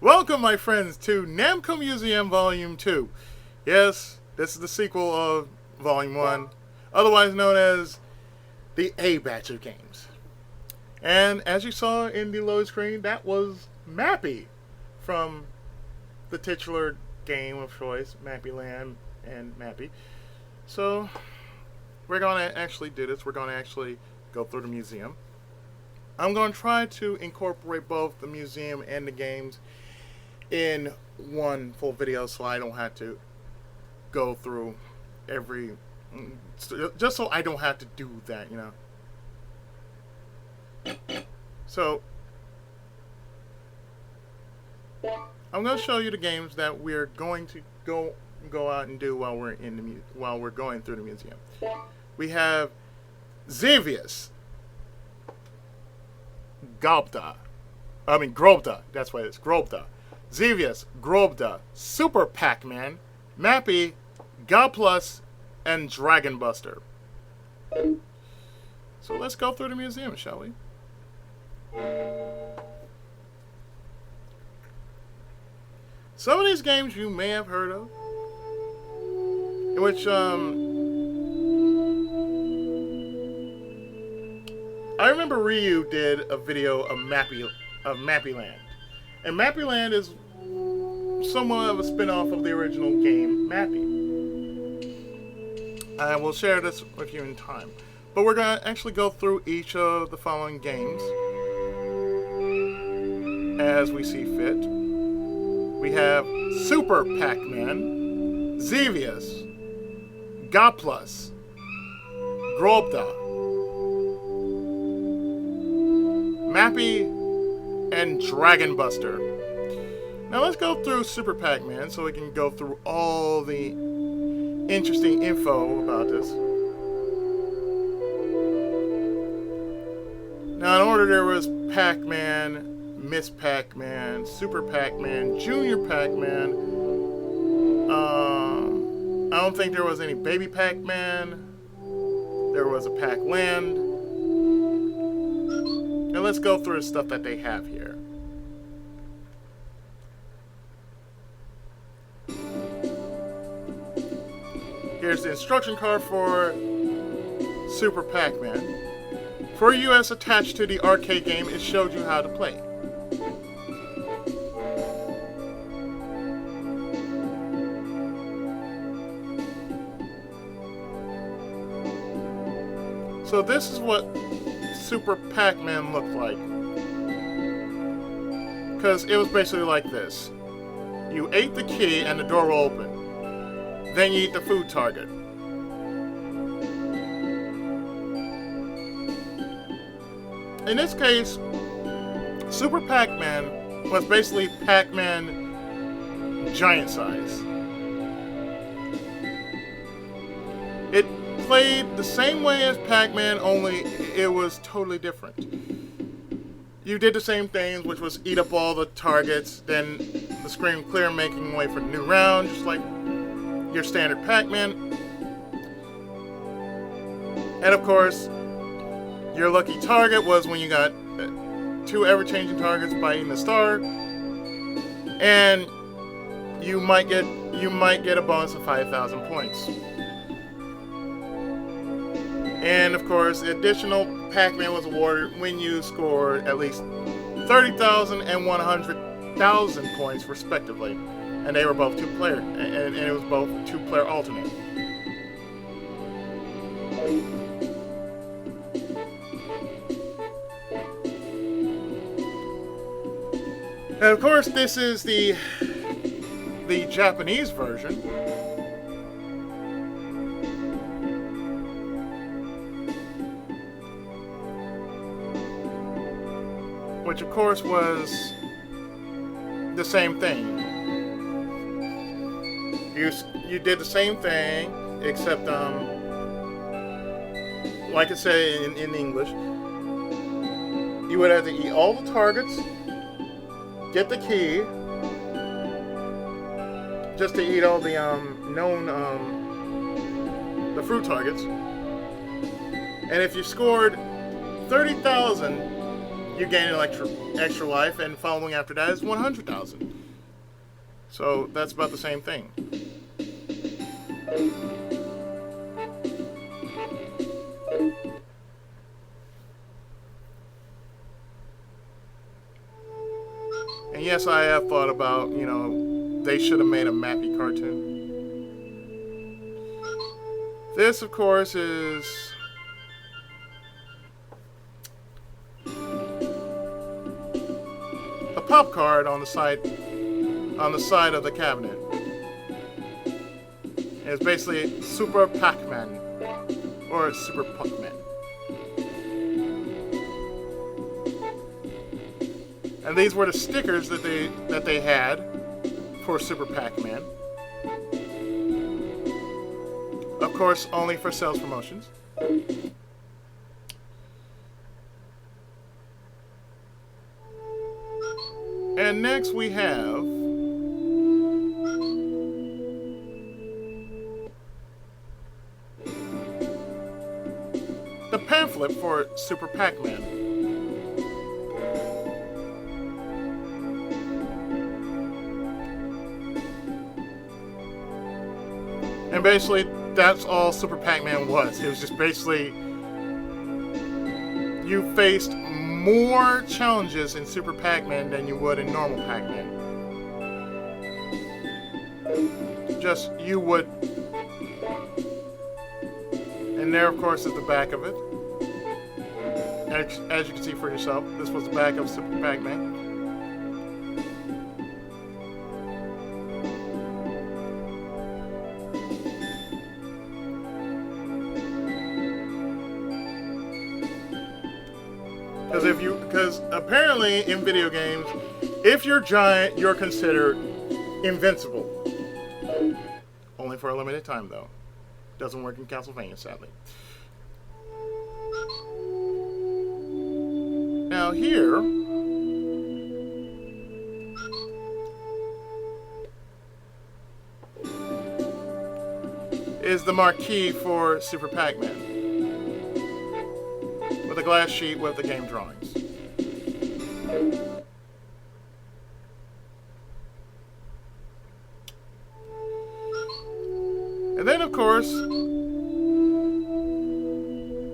Welcome, my friends, to Namco Museum Volume 2. Yes, this is the sequel of Volume 1, otherwise known as the A batch of games. And as you saw in the load screen, that was Mappy from the titular game of choice, Mappy Land and Mappy. So, we're going to actually do this. We're going to actually go through the museum. I'm going to try to incorporate both the museum and the games in one full video so I don't have to go through every... just so I don't have to do that, you know. So, I'm going to show you the games that we're going to go out and do while we're going through the museum. We have Xevious, Grobda, that's what it is, Grobda. Xevious, Grobda, Super Pac-Man, Mappy, Gaplus, and Dragon Buster. So let's go through the museum, shall we? Some of these games you may have heard of, in which I remember Ryu did a video of Mappy Land. And Mappy Land is somewhat of a spin-off of the original game, Mappy. I will share this with you in time. But we're going to actually go through each of the following games as we see fit. We have Super Pac-Man, Xevious, Gaplus, Grobda, Mappy, and Dragon Buster. Now let's go through Super Pac-Man so we can go through all the interesting info about this. Now in order there was Pac-Man, Miss Pac-Man, Super Pac-Man, Junior Pac-Man. I don't think there was any Baby Pac-Man. There was a Pac-Land. And let's go through the stuff that they have here. Here's the instruction card for Super Pac-Man. For US attached to the arcade game, it showed you how to play. So this is what Super Pac-Man looked like. Because it was basically like this. You ate the key and the door will open. Then you eat the food target. In this case, Super Pac-Man was basically Pac-Man giant size. It played the same way as Pac-Man, only it was totally different. You did the same things, which was eat up all the targets, then the screen would clear, making way for the new round, just like your standard Pac-Man. And of course, your lucky target was when you got 2 ever-changing targets by eating a star, and you might get a bonus of 5,000 points. And of course, additional Pac-Man was awarded when you scored at least 30,000 and 100,000 points, respectively. And they were both 2-player, and it was both 2-player alternate. And of course, this is the Japanese version. Which of course was the same thing. You did the same thing, except like I said in English, you would have to eat all the targets, get the key, just to eat all the the fruit targets, and if you scored 30,000. You gain an extra life, and following after that is 100,000. So that's about the same thing. And yes, I have thought about, you know, they should have made a Mappy cartoon. This, of course, is a pop card on the side of the cabinet. It's basically Super Pac-Man or Super Pac-Man. And these were the stickers that they had for Super Pac-Man. Of course, only for sales promotions. And next we have the pamphlet for Super Pac-Man. And basically, that's all Super Pac-Man was. It was just basically, you faced more challenges in Super Pac-Man than you would in normal Pac-Man. Just, you would. And there, of course, is the back of it. As you can see for yourself, this was the back of Super Pac-Man. Because apparently in video games, if you're giant, you're considered invincible. Only for a limited time, though. Doesn't work in Castlevania, sadly. Now here is the marquee for Super Pac-Man, with a glass sheet with the game drawings. And then, of course,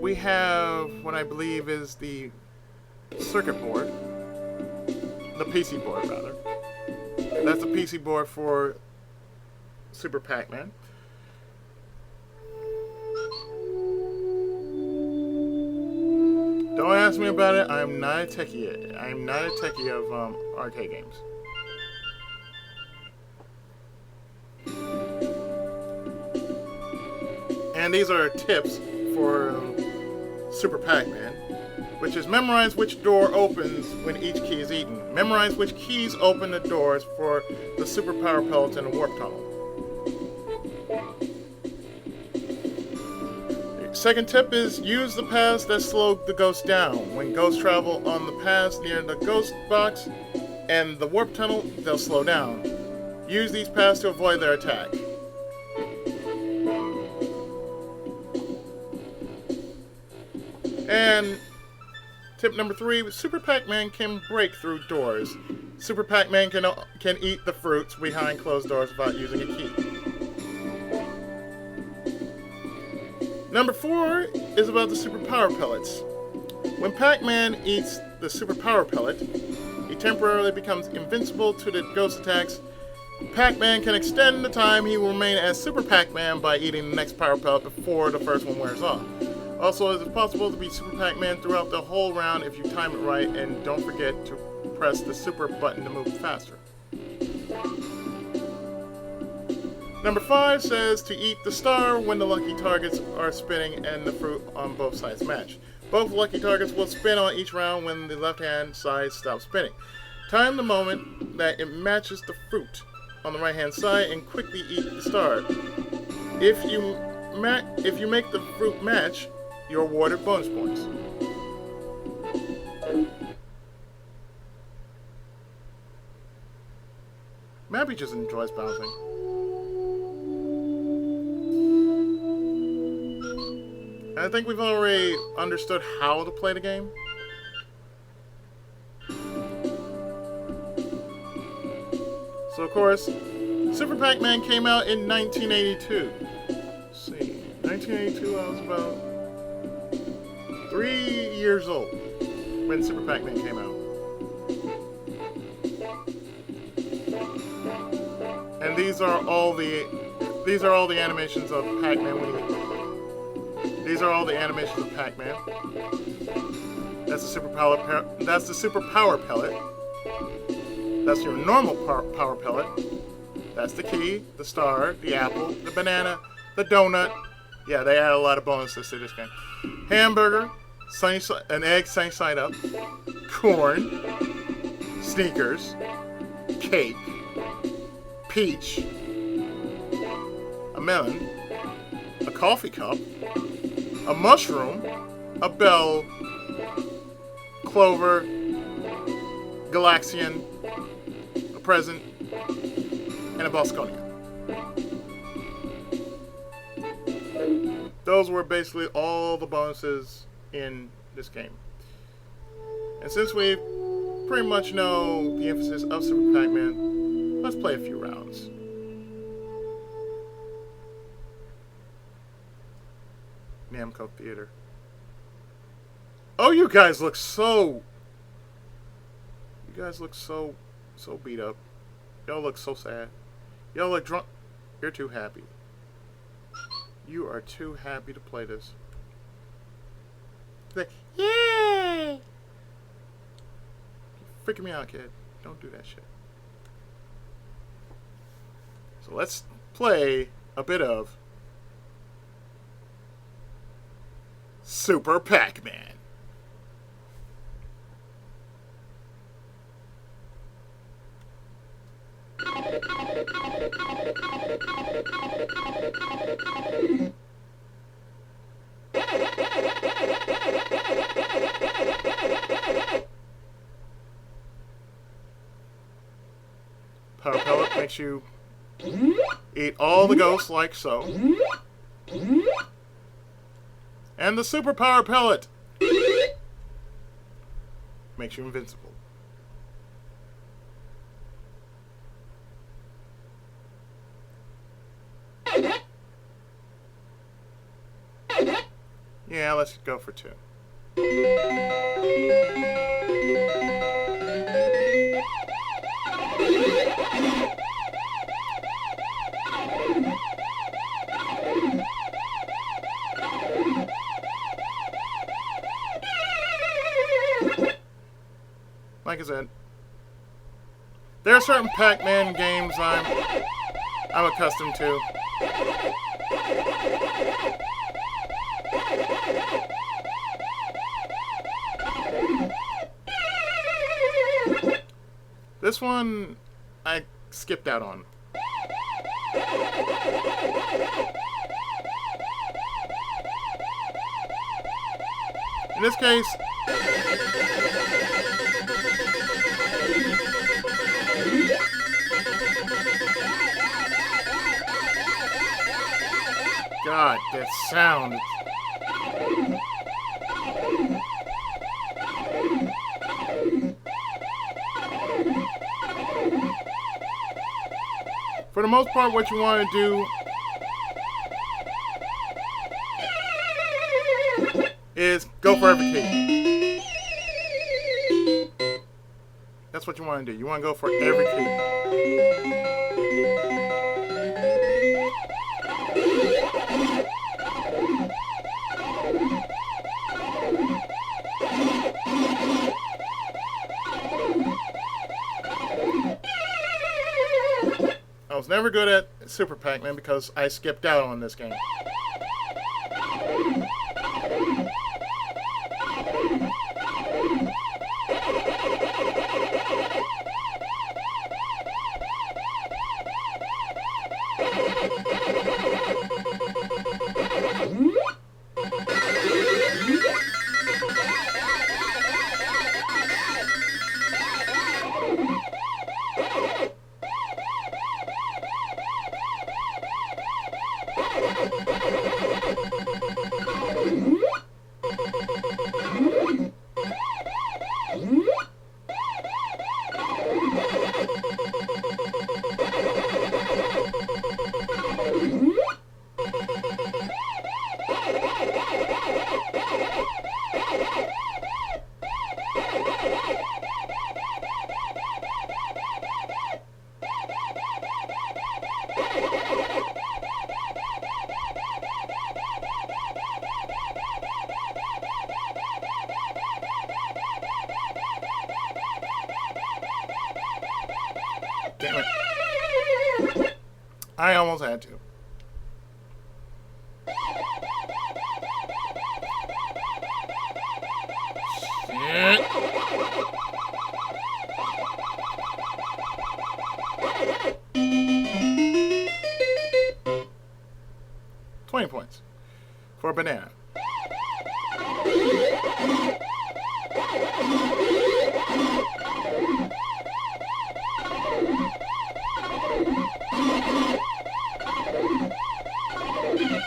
we have what I believe is the circuit board, the PC board rather. That's the PC board for Super Pac-Man. Don't ask me about it. I'm not a techie. I'm not a techie of arcade games. And these are tips for Super Pac-Man, which is memorize which door opens when each key is eaten. Memorize which keys open the doors for the super power pellets in the warp tunnel. Second tip is use the paths that slow the ghosts down. When ghosts travel on the paths near the ghost box and the warp tunnel, they'll slow down. Use these paths to avoid their attack. And tip number 3, Super Pac-Man can break through doors. Super Pac-Man can eat the fruits behind closed doors without using a key. Number 4 is about the super power pellets. When Pac-Man eats the super power pellet, he temporarily becomes invincible to the ghost attacks. Pac-Man can extend the time he will remain as Super Pac-Man by eating the next power pellet before the first one wears off. Also, it is possible to be Super Pac-Man throughout the whole round if you time it right, and don't forget to press the super button to move faster. Number 5 says to eat the star when the lucky targets are spinning and the fruit on both sides match. Both lucky targets will spin on each round when the left-hand side stops spinning. Time the moment that it matches the fruit on the right-hand side and quickly eat the star. If you make the fruit match, you're awarded bonus points. Mappy just enjoys bouncing. I think we've already understood how to play the game. So So of course, Super Pac-Man came out in 1982. Let's see, 1982, I was about 3 years old when Super Pac-Man came out. And these are all the animations of Pac-Man. These are all the animations of Pac-Man. That's the super power pellet. That's your normal power pellet. That's the key, the star, the apple, the banana, the donut. Yeah, they add a lot of bonuses to this game. Hamburger, an egg sunny side up, corn, sneakers, cake, peach, a melon, a coffee cup, a mushroom, a bell, clover, Galaxian, a present, and a Bosconia. Those were basically all the bonuses in this game. And since we pretty much know the emphasis of Super Pac-Man, let's play a few rounds. Namco Theater. Oh, you guys look so beat up. Y'all look so sad. Y'all look drunk. You're too happy. You are too happy to play this. Like, yay! You're freaking me out, kid. Don't do that shit. So let's play a bit of Super Pac-Man. Power pellet makes you eat all the ghosts like so. And the super power pellet makes you invincible. Yeah, let's go for 2. Like I said, there are certain Pac-Man games I'm accustomed to. This one I skipped out on. In this case, God, that sound. For the most part, what you want to do is go for every key. That's what you want to do. You want to go for every key. I was never good at Super Pac-Man because I skipped out on this game. I almost had to. Shit. $20 for a banana.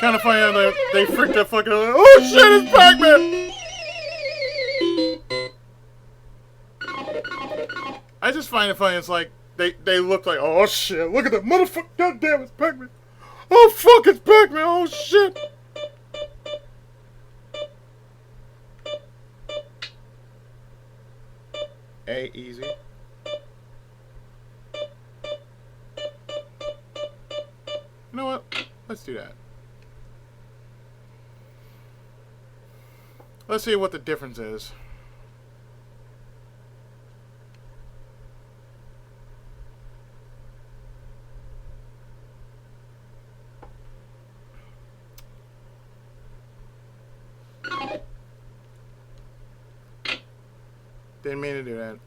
Kind of funny how they freaked that fucking. Oh shit! It's Pac-Man. I just find it funny. It's like they look like, oh shit! Look at that motherfucker! God damn, it's Pac-Man! Oh fuck! It's Pac-Man! Oh shit! Easy. You know what? Let's do that. Let's see what the difference is. Didn't mean to do that.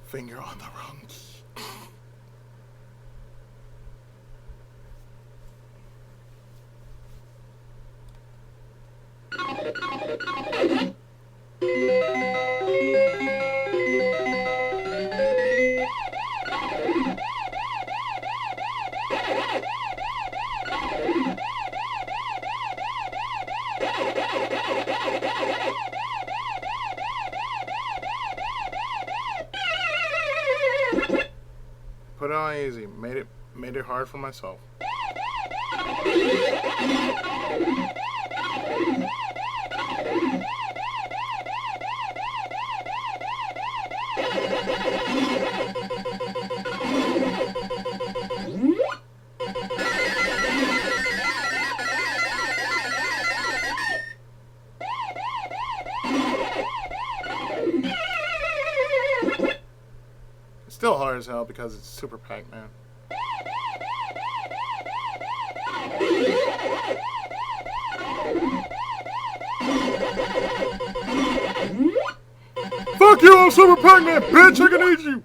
Finger on the wrong key. Put it on easy. Made it hard for myself. Still hard as hell because it's Super Pac-Man. Fuck you, I'm Super Pac-Man, bitch! I can eat you!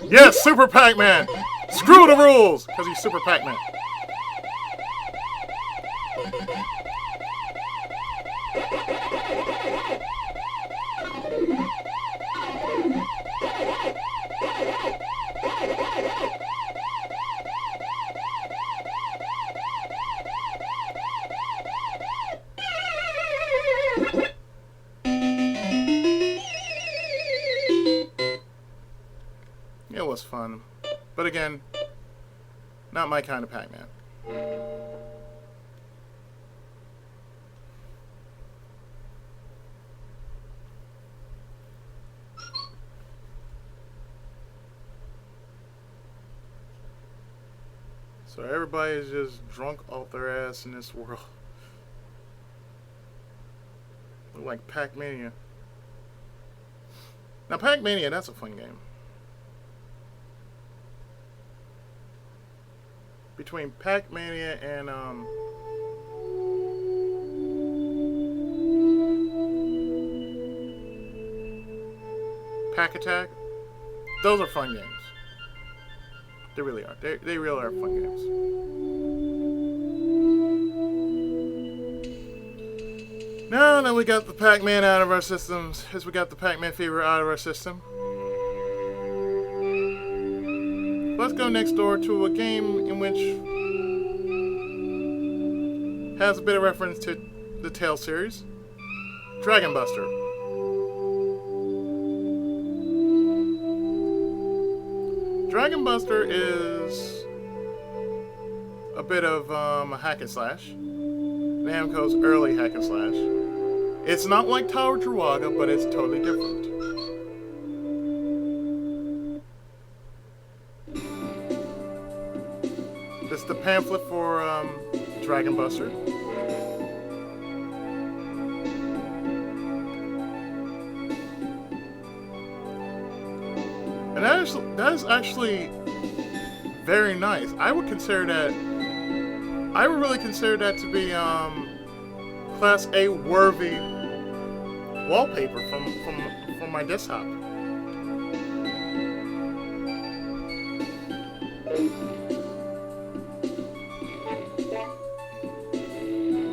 Yes, Super Pac-Man! Screw the rules! Because he's Super Pac-Man. It was fun. But again, not my kind of Pac-Man. So everybody's just drunk off their ass in this world. Look like Pac-Mania. Now Pac-Mania, that's a fun game. Between Pac-Mania and Pac-Attack, those are fun games. They really are. They really are fun games. Now that we got the Pac-Man out of our systems, as we got the Pac-Man fever out of our system, let's go next door to a game in which has a bit of reference to the Tales series, Dragon Buster. Dragon Buster is a bit of a hack and slash. Namco's early hack and slash. It's not like Tower Druaga, but it's totally different. This is the pamphlet for Dragon Buster. that is actually very nice. I would consider that. I would really consider that to be Class A worthy wallpaper from my desktop.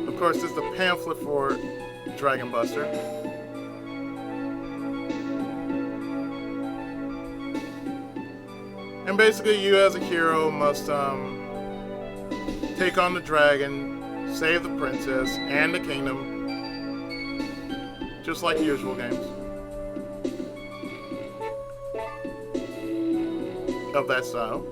Of course, this is the pamphlet for Dragon Buster. And basically, you as a hero must take on the dragon, save the princess and the kingdom, just like usual games of that style.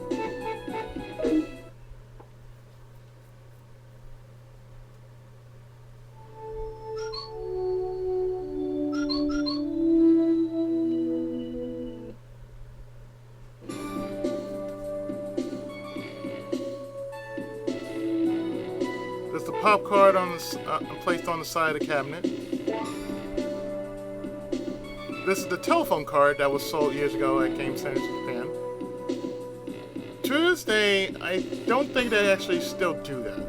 There's the pop card on the, placed on the side of the cabinet. This is the telephone card that was sold years ago at Game Centers in Japan. To this day, I don't think they actually still do that.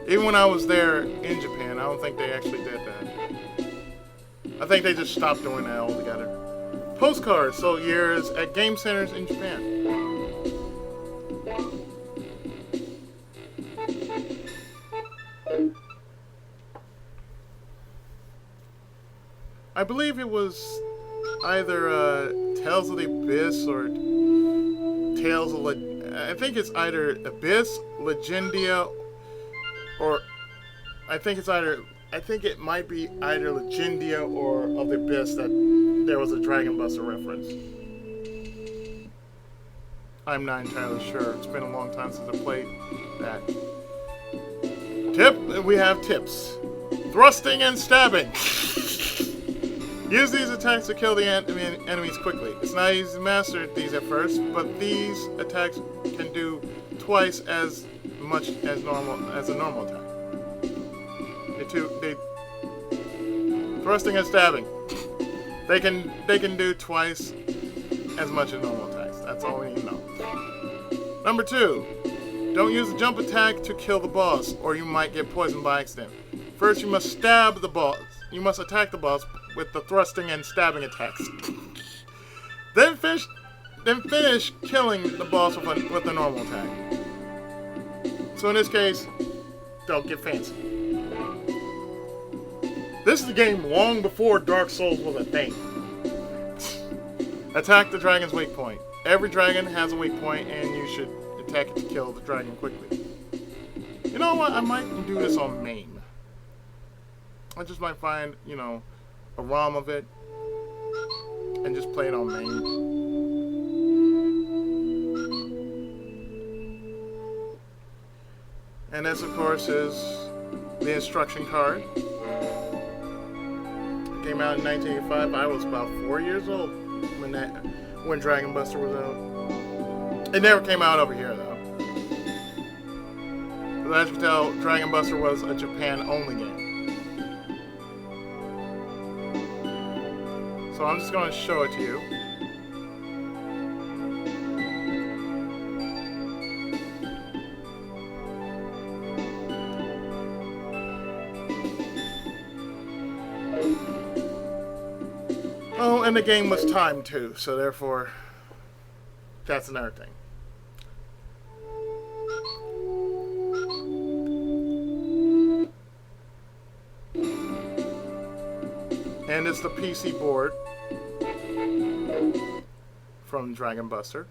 Even when I was there in Japan, I don't think they actually did that. I think they just stopped doing that altogether. Postcards sold years at Game Centers in Japan. I believe it was either Tales of the Abyss or Tales of I think it's either Abyss, Legendia, or I think it might be either Legendia or of the Abyss that there was a Dragon Buster reference. I'm not entirely sure. It's been a long time since I played that. Tip, we have tips. Thrusting and stabbing. Use these attacks to kill the enemies quickly. It's not easy to master these at first, but these attacks can do twice as much as a normal attack. Thrusting and stabbing. They can do twice as much as normal attacks. That's all we need to know. Number 2. Don't use the jump attack to kill the boss, or you might get poisoned by accident. First, you must stab the boss. You must attack the boss with the thrusting and stabbing attacks. Then finish killing the boss with a normal attack. So in this case, don't get fancy. This is the game long before Dark Souls was a thing. Attack the dragon's weak point. Every dragon has a weak point, and you should attack it to kill the dragon quickly. You know what? I might do this on main. I just might find, a ROM of it and just play it on main. And this, of course, is the instruction card. It came out in 1985. I was about 4 years old when Dragon Buster was out. It never came out over here, though. But as you can tell, Dragon Buster was a Japan-only game. So I'm just going to show it to you. Oh, and the game was timed too, so therefore, that's another thing. And it's the PC board from Dragon Buster.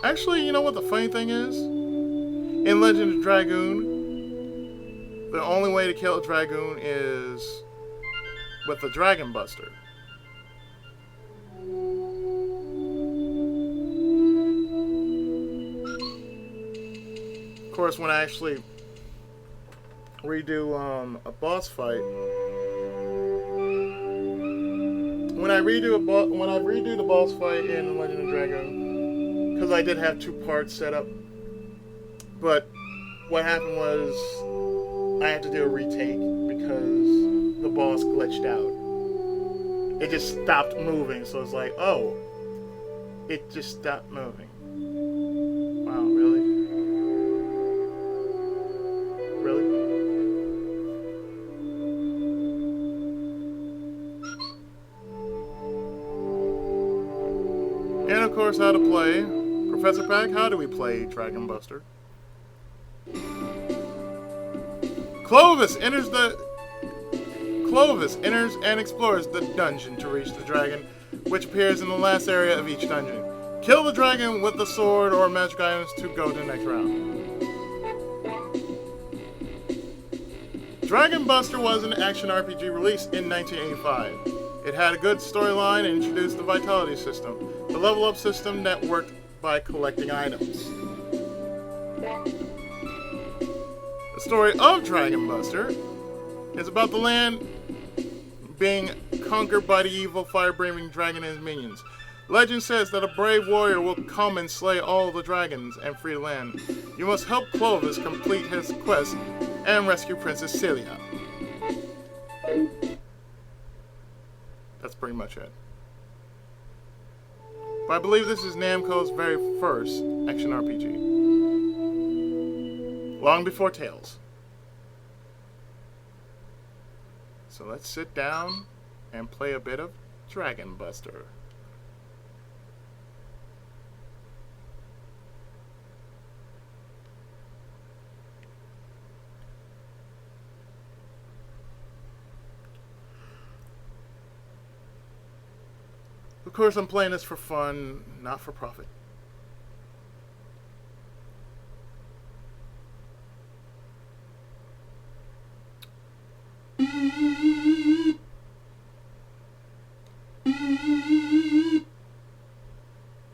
Actually, you know what the funny thing is? In Legend of Dragoon, the only way to kill a Dragoon is with the Dragon Buster. Of course, when I actually redo a boss fight, when I redo the boss fight in Legend of Dragoon, because I did have 2 parts set up, but what happened was I had to do a retake because the boss glitched out. it just stopped moving. So it's like, oh, it just stopped moving. Wow, really? Really? And of course, how to play. Professor Pack, how do we play Dragon Buster? Clovis enters and explores the dungeon to reach the dragon, which appears in the last area of each dungeon. Kill the dragon with the sword or magic items to go to the next round. Dragon Buster was an action RPG released in 1985. It had a good storyline and introduced the Vitality system, the level up system that worked by collecting items. The story of Dragon Buster is about the land being conquered by the evil fire-breathing dragon and his minions. Legend says that a brave warrior will come and slay all the dragons and free the land. You must help Clovis complete his quest and rescue Princess Celia. That's pretty much it. But I believe this is Namco's very first action RPG. Long before Tales. So let's sit down and play a bit of Dragon Buster. Of course, I'm playing this for fun, not for profit.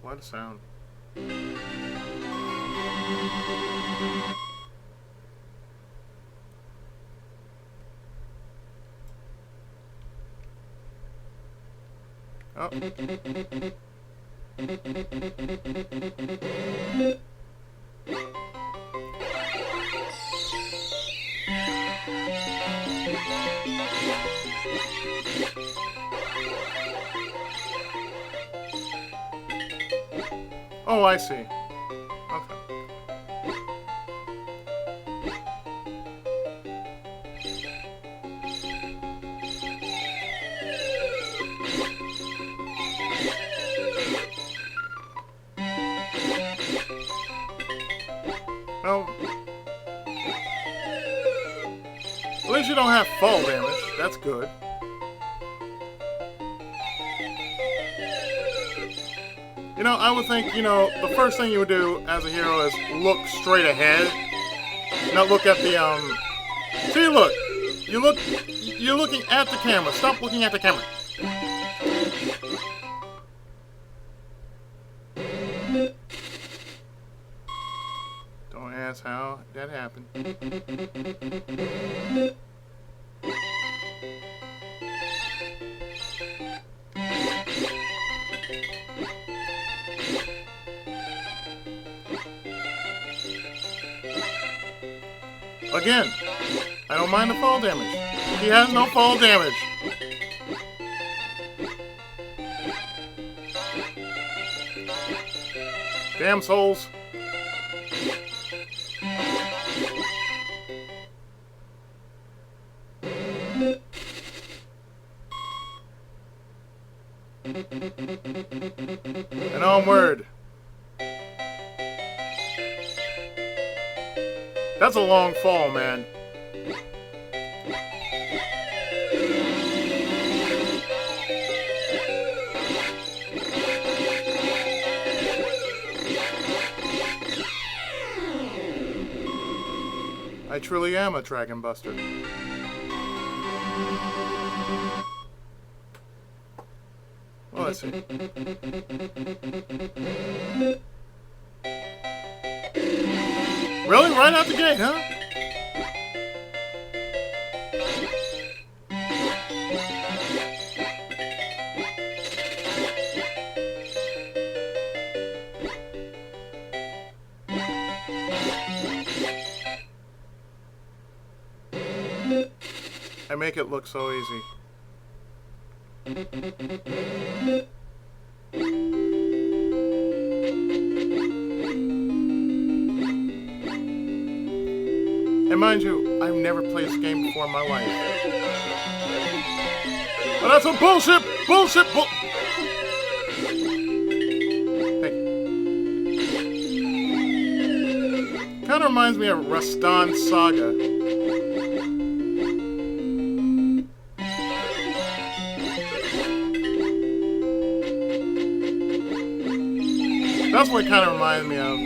What a sound. Oh. Oh, I see. Okay. Well, at least you don't have fall damage. That's good. You know, I would think, you know, the first thing you would do as a hero is look straight ahead. Not look at the, See, look. You're looking at the camera. Stop looking at the camera. Don't ask how that happened. Again, I don't mind the fall damage. He has no fall damage. Damn souls. And onward. That's a long fall, man. I truly am a Dragon Buster. Well, let's see. Really? Right out the gate, huh? I make it look so easy. And mind you, I've never played this game before in my life. But that's some bullshit! Bullshit! Kind of reminds me of Rastan Saga. That's what it kind of reminds me of.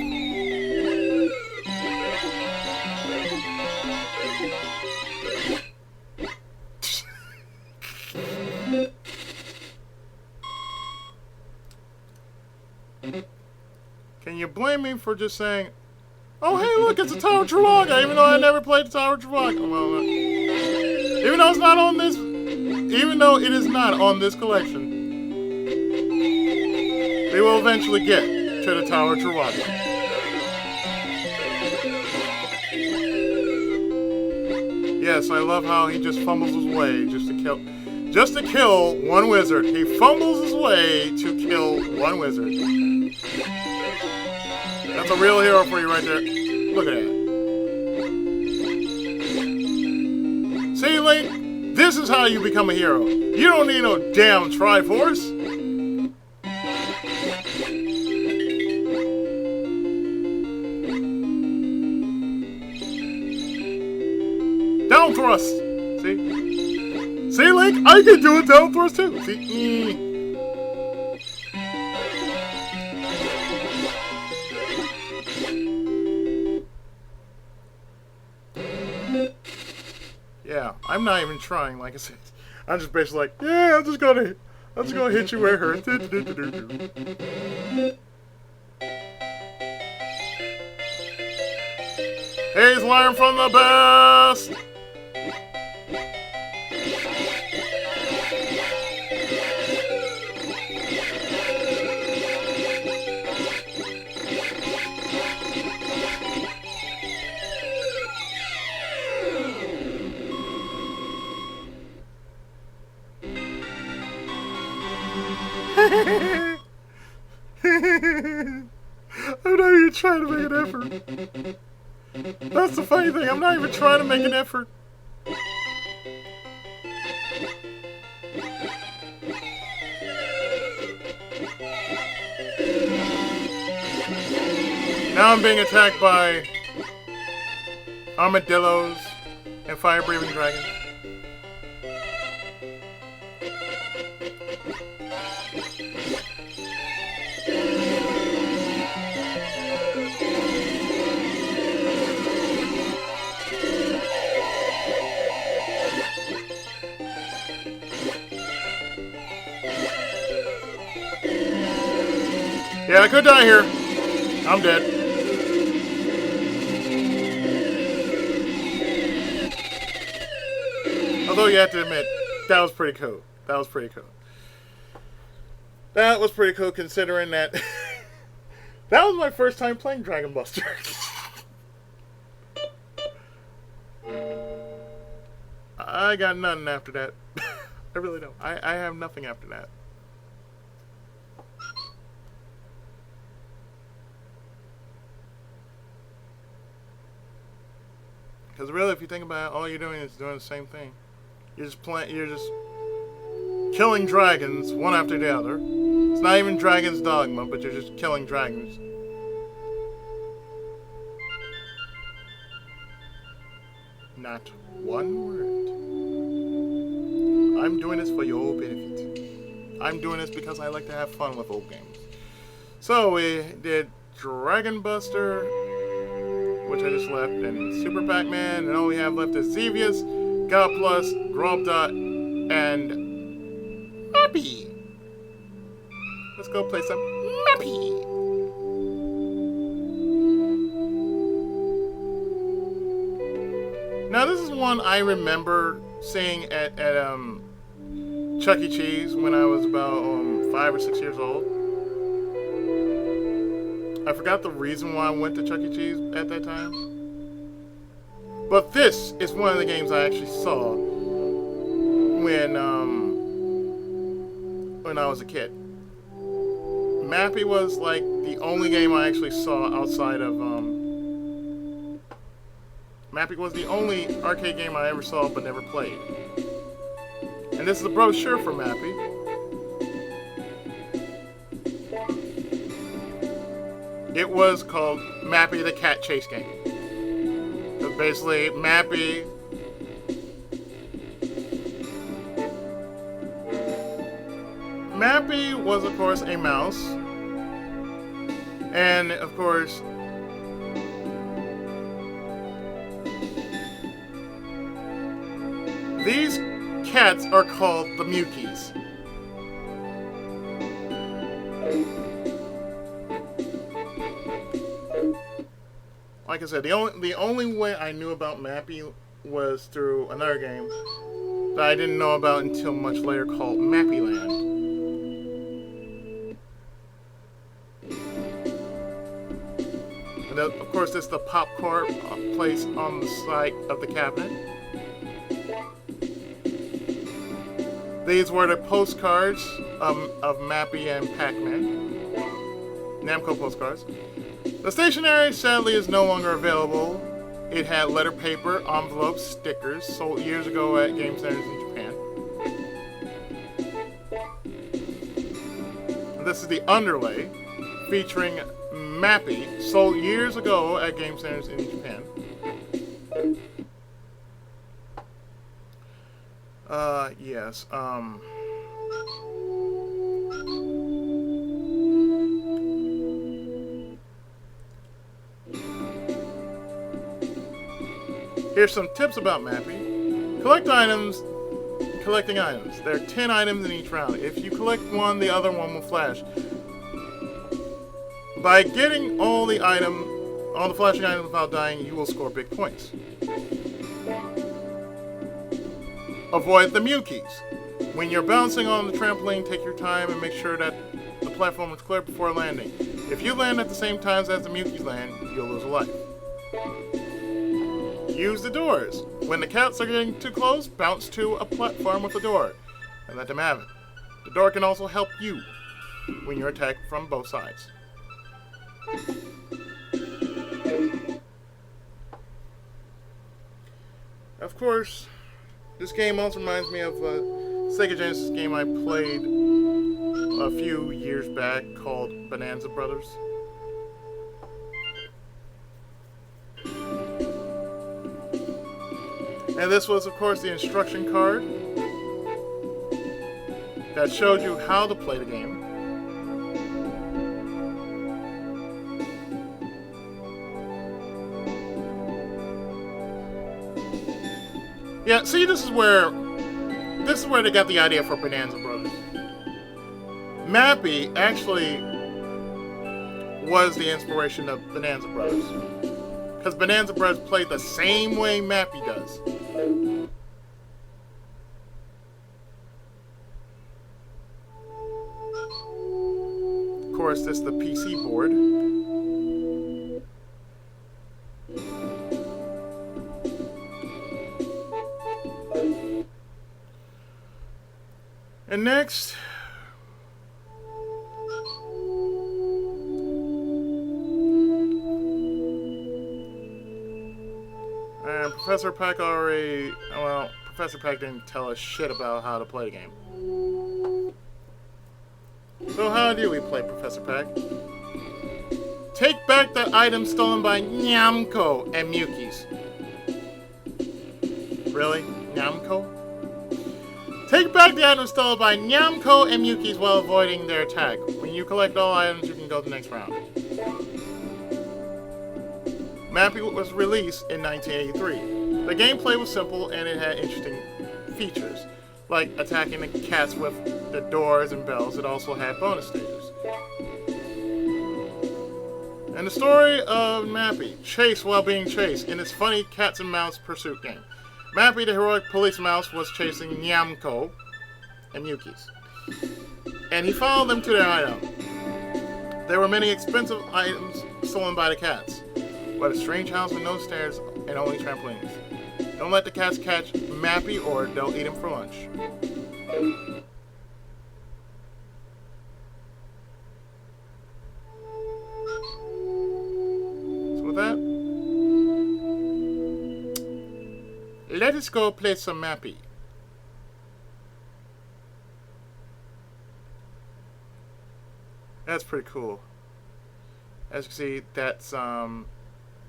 Can you blame me for just saying, oh, hey, look, it's a Tower of Trawaga, even though I never played the Tower of Trawaga. Well, even though it's not on this, even though it is not on this collection, we will eventually get to the Tower of Trawaga. Yes, I love how he just fumbles his way just to kill one wizard. He fumbles his way to kill one wizard. That's a real hero for you right there. Look at that. See, Link? This is how you become a hero. You don't need no damn Triforce. Down thrust. See? See, Link? I can do a down thrust too. See? Yeah, I'm not even trying, like I said. I'm just basically like, yeah, I'm just gonna hit you where it hurts. He's learned from the best! I'm not even trying to make an effort. That's the funny thing, I'm not even trying to make an effort. Now I'm being attacked by armadillos and fire-breathing dragons. Yeah, I could die here. I'm dead. Although you have to admit, that was pretty cool. That was pretty cool. That was pretty cool considering that that was my first time playing Dragon Buster. I got nothing after that. I really don't. I have nothing after that. Because really, if you think about it, all you're doing is doing the same thing. You're just killing dragons one after the other. It's not even Dragon's Dogma, but you're just killing dragons. Not one word. I'm doing this for your benefit. I'm doing this because I like to have fun with old games. So we did Dragon Buster, which I just left, and Super Pac-Man, and all we have left is Xevious, Gaplus, Grobda, and Mappy. Let's go play some Mappy. Now this is one I remember seeing at Chuck E. Cheese when I was about 5 or 6 years old. I forgot the reason why I went to Chuck E. Cheese at that time. But this is one of the games I actually saw when when I was a kid. Mappy was like the only game I actually saw outside of Mappy was the only arcade game I ever saw but never played. And this is a brochure for Mappy. It was called Mappy the Cat Chase Game. So basically, Mappy was, of course, a mouse. And, of course, these cats are called the Mukies. Like I said, the only way I knew about Mappy was through another game that I didn't know about until much later called Mappy Land. And of course, this is the popcorn placed on the side of the cabinet. These were the postcards of Mappy and Pac-Man. Namco postcards. The stationery, sadly, is no longer available. It had letter paper, envelopes, stickers, sold years ago at game centers in Japan. This is the underlay, featuring Mappy, sold years ago at game centers in Japan. Yes, Here's some tips about Mappy. Collecting items. There are 10 items in each round. If you collect one, the other one will flash. By getting all the flashing items without dying, you will score big points. Avoid the Mukies. When you're bouncing on the trampoline, take your time and make sure that the platform is clear before landing. If you land at the same time as the Mukies land, you'll lose a life. Use the doors. When the cats are getting too close, bounce to a platform with the door and let them have it. The door can also help you when you're attacked from both sides. Of course, this game also reminds me of a Sega Genesis game I played a few years back called Bonanza Brothers. And this was, of course, the instruction card that showed you how to play the game. Yeah, see, this is where they got the idea for Bonanza Brothers. Mappy actually was the inspiration of Bonanza Brothers, because Bonanza Brothers played the same way Mappy does. Of course, this is the PC board. And next, and Professor Pac Professor Pac didn't tell us shit about how to play the game. So how do we play Professor Pac? Take back the items stolen by Namco and Mukies. Really? Namco? Take back the items stolen by Namco and Mukies while avoiding their attack. When you collect all items, you can go to the next round. Mappy was released in 1983. The gameplay was simple and it had interesting features, like attacking the cats with the doors and bells. It also had bonus stages. And the story of Mappy, chase while being chased, in its funny cats and mouse pursuit game. Mappy, the heroic police mouse, was chasing Namco and Mukies, and he followed them to their hideout. There were many expensive items stolen by the cats, but a strange house with no stairs and only trampolines. Don't let the cats catch Mappy or they'll eat him for lunch. Let us go play some Mappy. That's pretty cool. As you can see, that's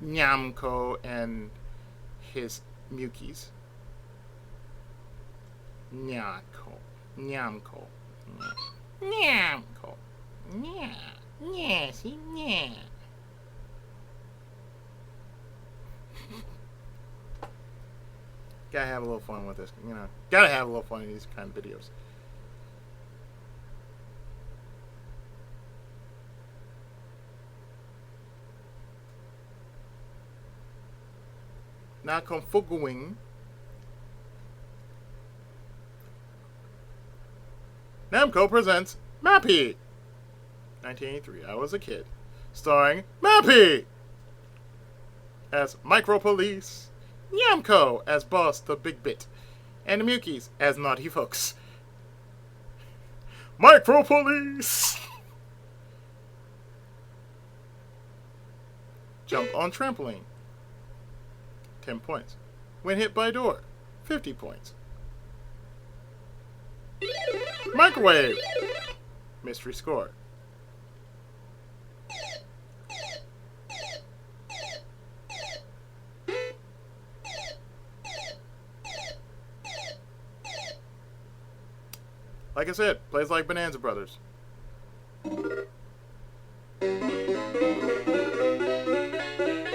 Namco and his Mukies. Namco. Namco. Namco. Yeah. Yeah, see? Yeah. Gotta have a little fun with this, you know. Gotta have a little fun in these kind of videos. Now configuring. Namco presents Mappy. 1983. I was a kid. Starring Mappy as Micro Police, Namco as Boss the Big Bit, and the Mukies as Naughty Folks. Micro Police! Jump on trampoline. 10 points. When hit by door. 50 points. Microwave. Mystery score. Like I said, plays like Bonanza Brothers.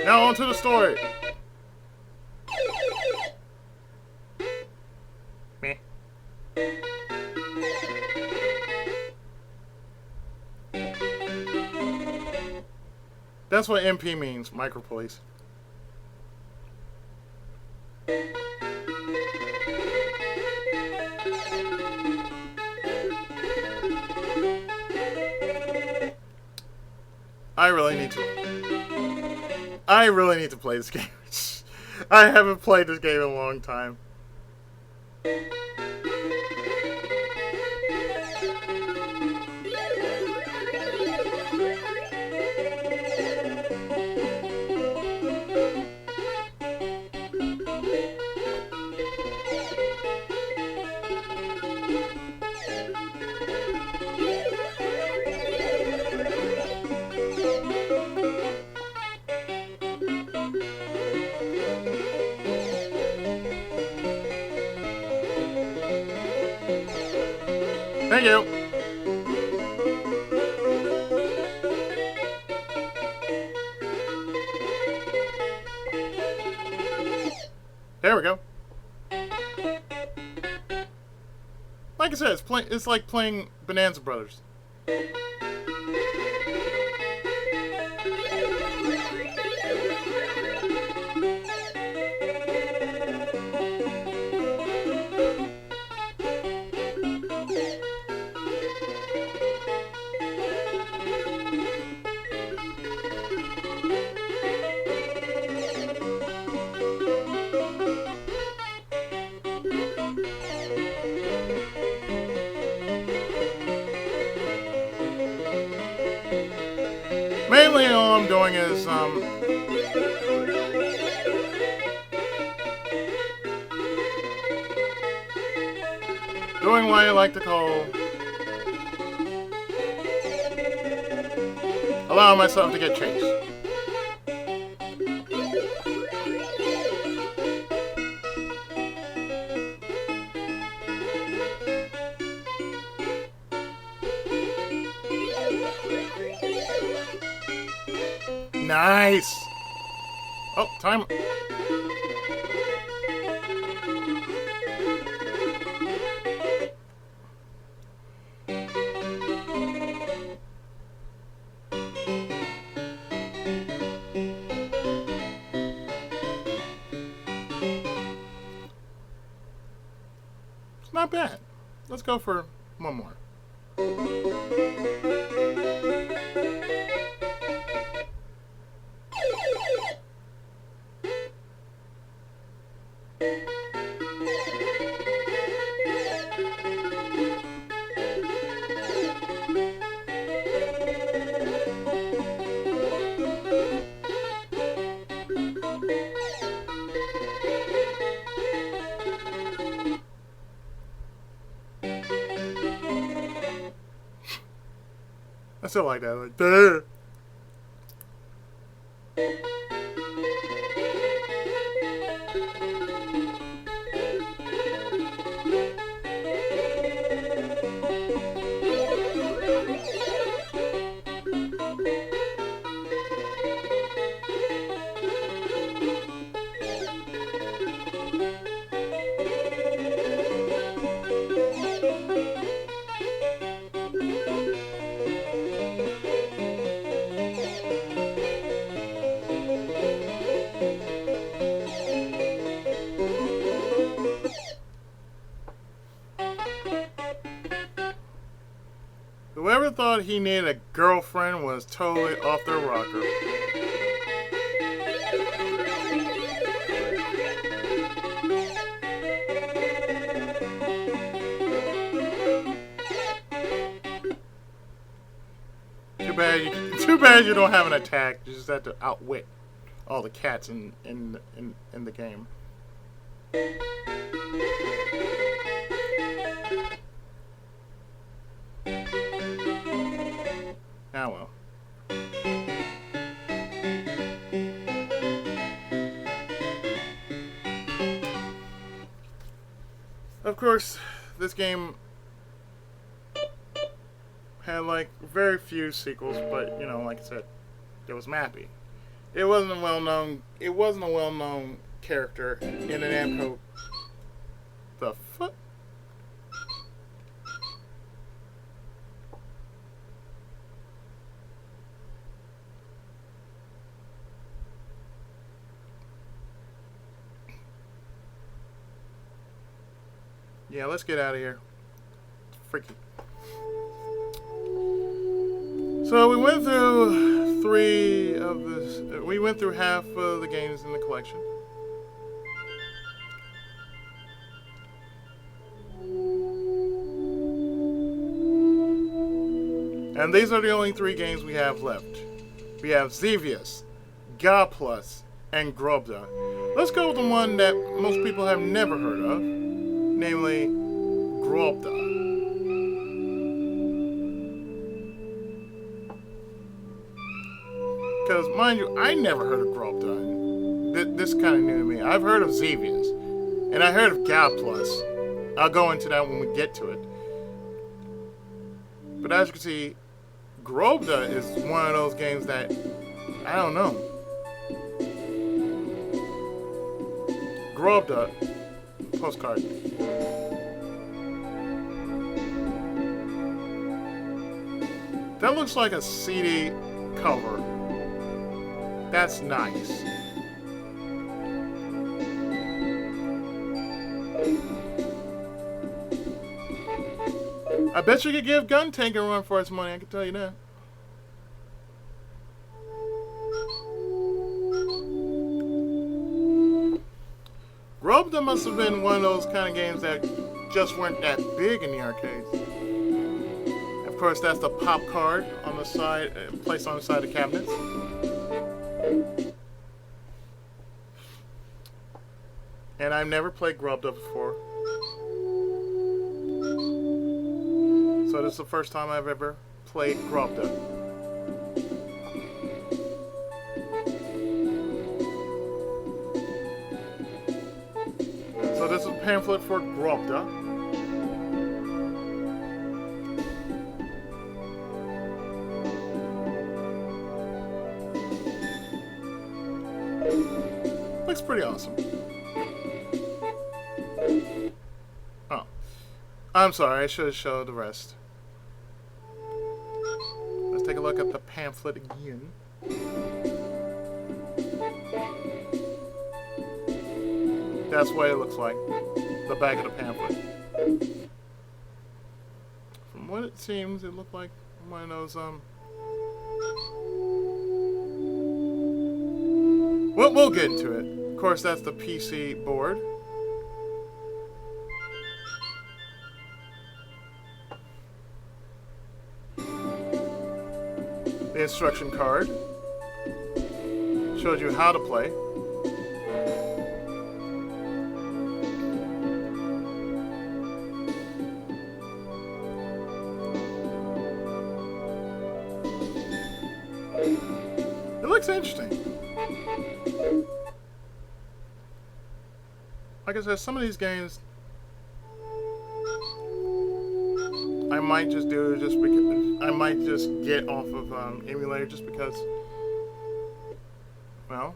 Now on to the story. Meh. That's what MP means, Micro Police. I really need to play this game. I haven't played this game in a long time. Thank you. There we go. Like I said, it's like playing Bonanza Brothers. Mainly all I'm doing is, doing what I like to call allowing myself to get chased. Nice! Oh, time. It's not bad. Let's go for one more. still like that. Like, duh. Whoever thought he needed a girlfriend was totally off their rocker. Too bad you don't have an attack. You just have to outwit all the cats in the game. Ah well. Of course, this game had like very few sequels, but you know, like I said, there was Mappy. It wasn't a well-known character in an Namco. The fuck? Yeah, let's get out of here. It's freaky. So we went through we went through half of the games in the collection. And these are the only 3 games we have left. We have Xevious, Gaplus, and Grobda. Let's go with the one that most people have never heard of, namely Grobda. Because, mind you, I never heard of Grobda. This kind of new to me. I've heard of Xevious, and I heard of Gaplus. I'll go into that when we get to it. But as you can see, Grobda is one of those games that, I don't know. Grobda postcard. That looks like a CD cover. That's nice. I bet you could give Gun Tank a run for its money, I can tell you that. Grobda must have been one of those kind of games that just weren't that big in the arcades. Of course, that's the pop card on the side, placed on the side of the cabinets. And I've never played Grobda before. So this is the first time I've ever played Grobda. So this is a pamphlet for Grobda. Looks pretty awesome. Oh. I'm sorry, I should have showed the rest. Let's take a look at the pamphlet again. That's what it looks like. The back of the pamphlet. From what it seems, it looked like one of those, well, we'll get into it. Of course, that's the PC board. The instruction card shows you how to play. looks interesting. Like I said, some of these games I might just do just because I might just get off of emulator just because. Well,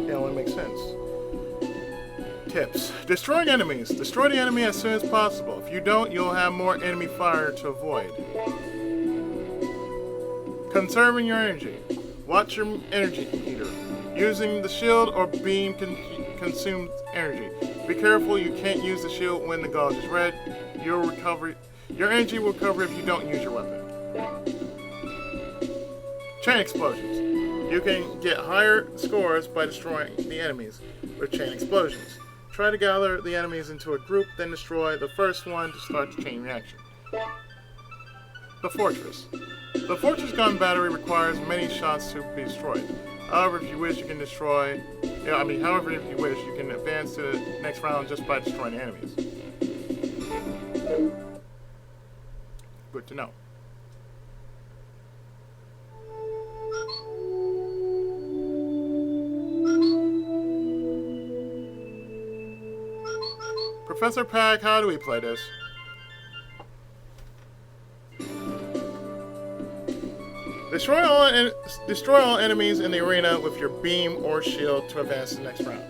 it only makes sense. Tips: destroying enemies. Destroy the enemy as soon as possible. If you don't, you'll have more enemy fire to avoid. Conserving your energy. Watch your energy meter. Using the shield or beam consumes energy. Be careful, you can't use the shield when the gauge is red. Your energy will recover if you don't use your weapon. Chain explosions. You can get higher scores by destroying the enemies with chain explosions. Try to gather the enemies into a group, then destroy the first one to start the chain reaction. The fortress. The fortress gun battery requires many shots to be destroyed. However, if you wish, you can destroy. However, if you wish, you can advance to the next round just by destroying the enemies. Good to know. Professor Pac, how do we play this? Destroy all enemies in the arena with your beam or shield to advance to the next round.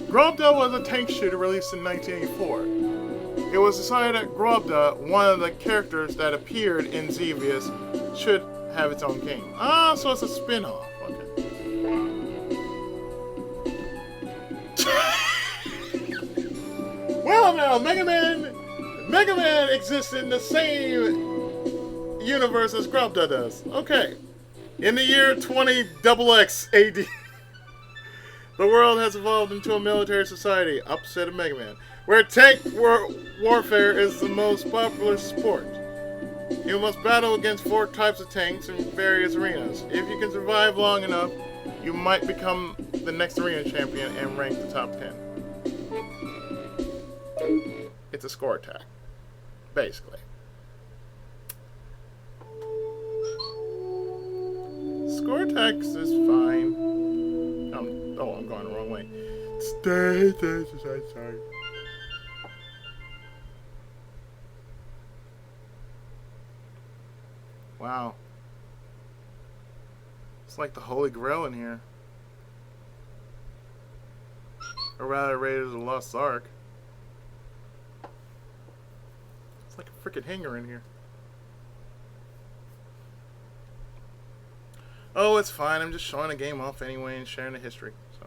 Grobda was a tank shooter released in 1984. It was decided that Grobda, one of the characters that appeared in Xevious, should have its own game. Ah, so it's a spin-off. Okay. Well, now, Mega Man exists in the same universe as Grobda does. Okay. In the year 20XX AD, the world has evolved into a military society, opposite of Mega Man, where tank warfare is the most popular sport. You must battle against 4 types of tanks in various arenas. If you can survive long enough, you might become the next arena champion and rank the top 10. It's a score attack, basically. Score attacks is fine. I'm going the wrong way. Sorry. Wow. It's like the Holy Grail in here. Or rather, Raiders of the Lost Ark. It's like a freaking hanger in here. Oh, it's fine. I'm just showing the game off anyway and sharing the history. So.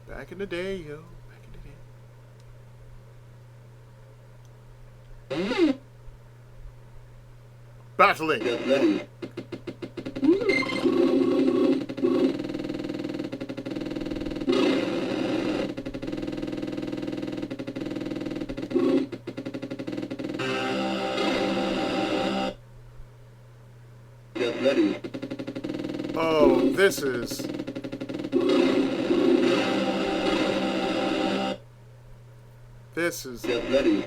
Back in the day, yo. Back in the day. Battling. Get ready. Oh, this is... Get ready.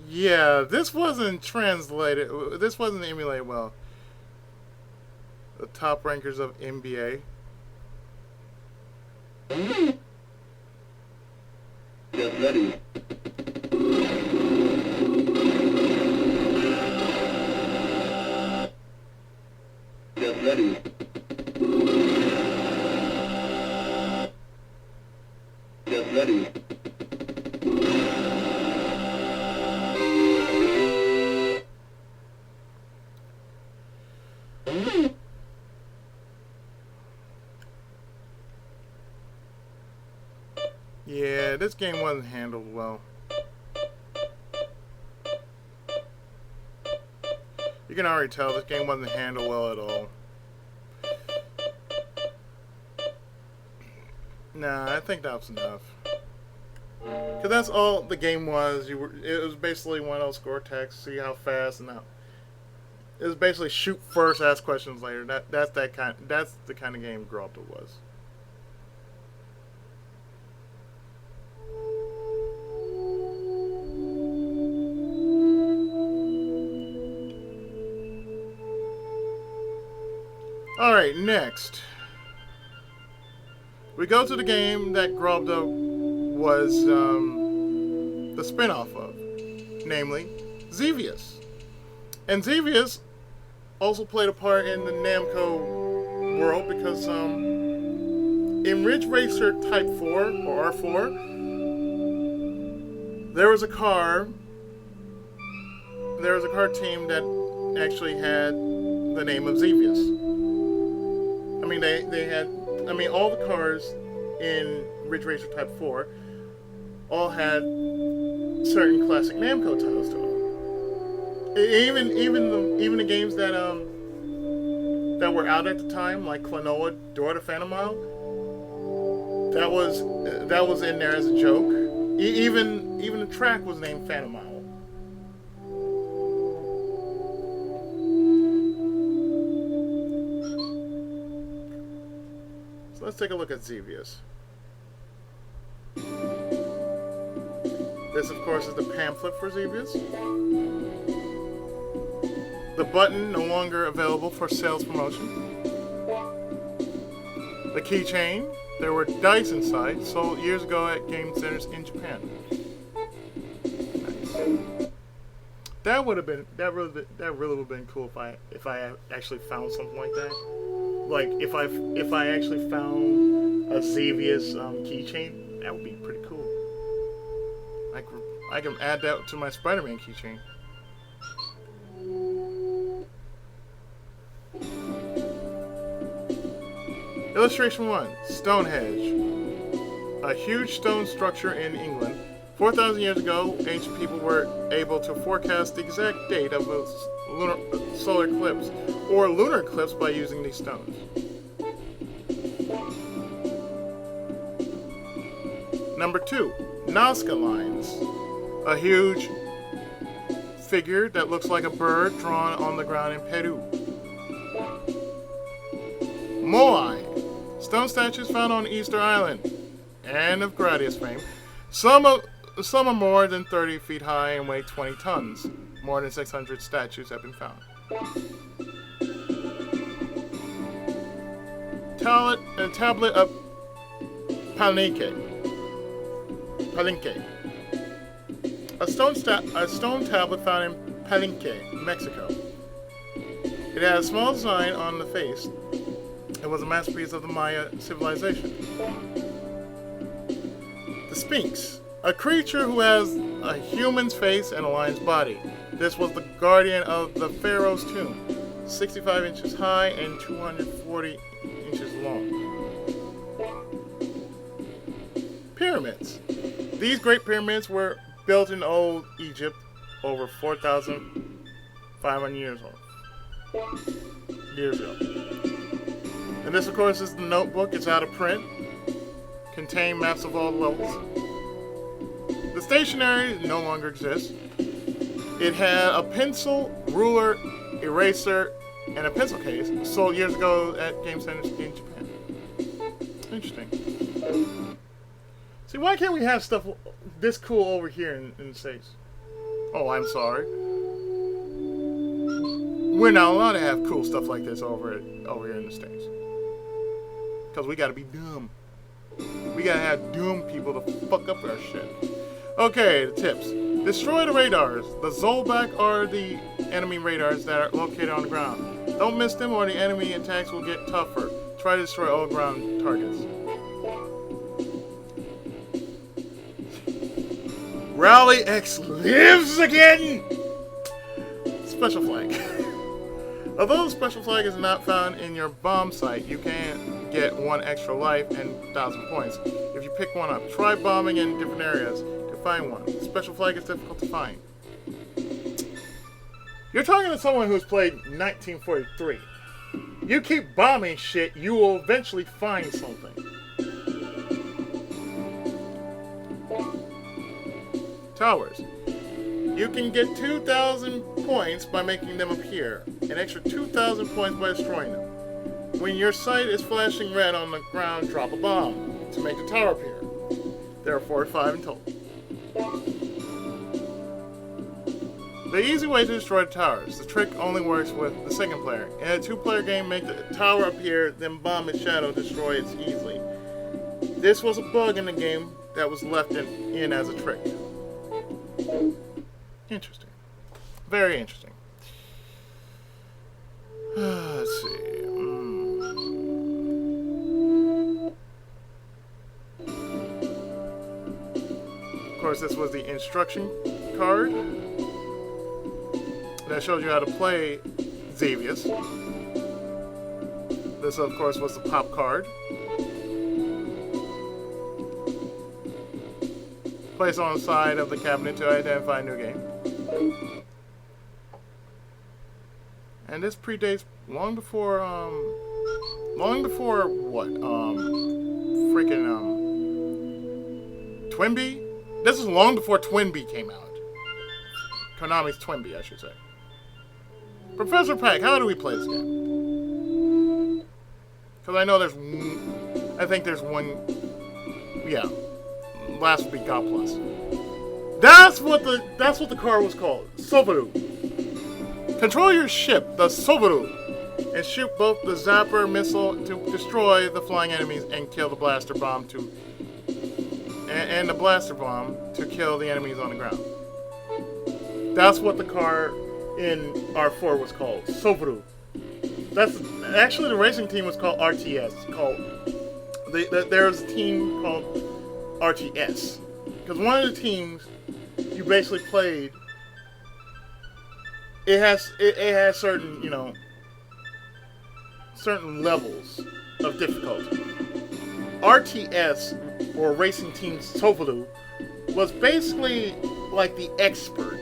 Yeah, this wasn't translated. This wasn't emulated well. The top rankers of NBA. Get ready. Get ready. Get ready. Yeah, this game wasn't handled well. You can already tell this game wasn't handled well at all. Nah, I think that was enough. Because that's all the game was. It was basically one of those score texts, see how fast and how. It was basically shoot first, ask questions later. That's the kind of game Grobda was. Alright, next. We go to the game that Grobda was the spin-off of, namely Xevious. And Xevious also played a part in the Namco world because in Ridge Racer Type 4 or R4, there was a car team that actually had the name of Xevious. I mean, they had, all the cars in Ridge Racer Type 4 all had certain classic Namco titles to them. Even the games that were out at the time, like Klonoa, Door to Phantom Mile, that was in there as a joke. Even the track was named Phantom Mile. So let's take a look at Xevious. This, of course, is the pamphlet for Xevious. The button no longer available for sales promotion. The keychain. There were dice inside, sold years ago at game centers in Japan. Nice. That really would have been cool if I actually found something like that. Like if I actually found a Xevious keychain, that would be pretty cool. I can add that to my Spider-Man keychain. Illustration 1. Stonehenge. A huge stone structure in England. 4,000 years ago, ancient people were able to forecast the exact date of a solar eclipse or lunar eclipse by using these stones. Number 2. Nazca lines. A huge figure that looks like a bird drawn on the ground in Peru. Moai. Stone statues found on Easter Island and of Gradius fame. Some are more than 30 feet high and weigh 20 tons. More than 600 statues have been found. A tablet of Palenque. A stone tablet found in Palenque, Mexico. It had a small design on the face. It was a masterpiece of the Maya civilization. The Sphinx, a creature who has a human's face and a lion's body. This was the guardian of the pharaoh's tomb, 65 inches high and 240 inches long. Pyramids. These great pyramids were built in old Egypt over 4,500 years ago. And this, of course, is the notebook. It's out of print. Contain maps of all the levels. The stationery no longer exists. It had a pencil, ruler, eraser, and a pencil case sold years ago at game centers in Japan. Interesting. See, why can't we have stuff this cool over here in the States? Oh, I'm sorry. We're not allowed to have cool stuff like this over here in the States. Because we gotta be dumb. We gotta have dumb people to fuck up our shit. Okay, the tips. Destroy the radars. The Zolback are the enemy radars that are located on the ground. Don't miss them or the enemy attacks will get tougher. Try to destroy all ground targets. Rally X lives again! Special flag. Although the special flag is not found in your bomb site, you can get 1 extra life and 1,000 points if you pick one up. Try bombing in different areas to find one. The special flag is difficult to find. You're talking to someone who's played 1943. You keep bombing shit, you will eventually find something. towers. You can get 2,000 points by making them appear, an extra 2,000 points by destroying them. When your sight is flashing red on the ground, drop a bomb to make the tower appear. There are 45 in total. The easy way to destroy the towers. The trick only works with the second player. In a 2-player game, make the tower appear, then bomb its shadow, destroy it easily. This was a bug in the game that was left in as a trick. Interesting. Very interesting. Let's see. Of course, this was the instruction card that showed you how to play Xevious. This, of course, was the pop card. Place on the side of the cabinet to identify a new game. And this predates long before what? Twinbee? This is long before Twinbee came out. Konami's Twinbee, I should say. Professor Pack, how do we play this game? Because I know I think there's one, yeah. Last would be Gaplus. That's what the car was called. Sovaru. Control your ship, the Sovaru, and shoot both the Zapper missile to destroy the flying enemies and kill the blaster bomb and the blaster bomb to kill the enemies on the ground. That's what the car in R4 was called. Sovaru. That's actually the racing team was called RTS. There's a team called RTS, because one of the teams you basically played, it has certain, you know, certain levels of difficulty. RTS, or Racing Team Sovalu, was basically like the expert.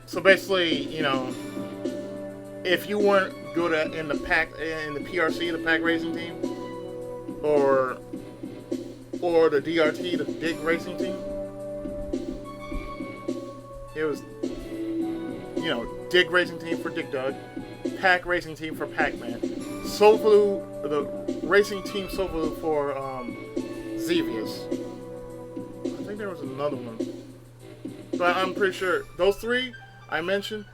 So basically, you know, if you weren't good in the PRC, the Pac Racing Team, or the DRT, the Dig Racing Team, it was, you know, Dig Racing Team for Dig Dug, Pac Racing Team for Pac-Man, Sovalu, the Racing Team Sovalu for Xevious. I think there was another one, but I'm pretty sure those three I mentioned.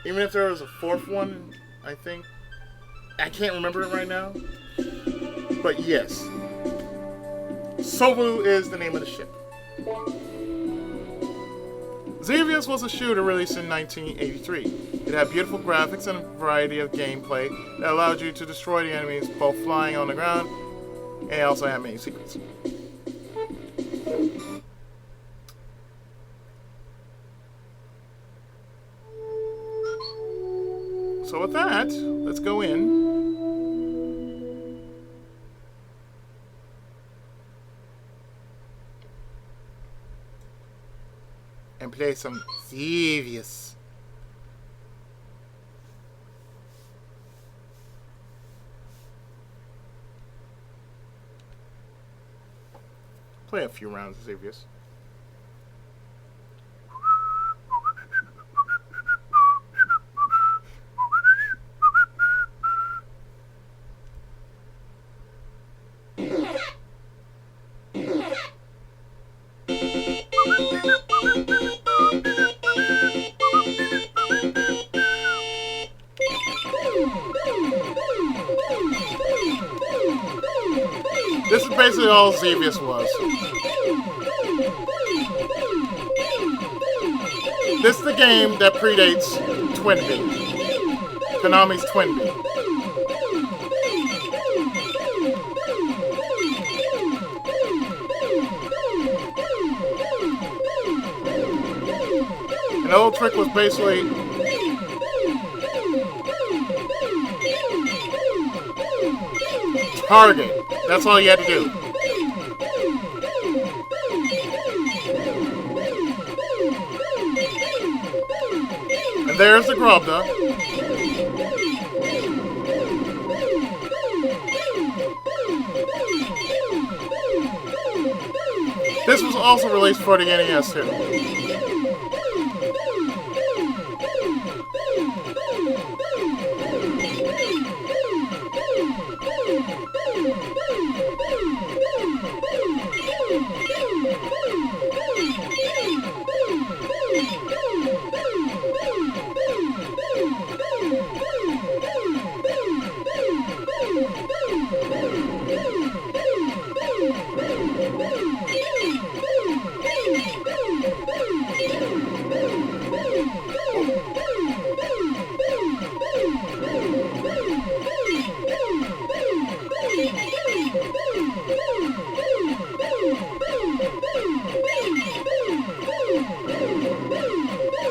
Even if there was a fourth one, I think I can't remember it right now. But yes, Sovalu is the name of the ship. Xevious was a shooter released in 1983. It had beautiful graphics and a variety of gameplay that allowed you to destroy the enemies both flying on the ground, and it also had many secrets. So with that, let's go in. And play some Xevious. Play a few rounds of Xevious. This is basically all Xevious was. This is the game that predates Twinbee. Konami's Twinbee. And the whole trick was basically target. That's all you had to do. And there's the Grobda. This was also released for the NES too.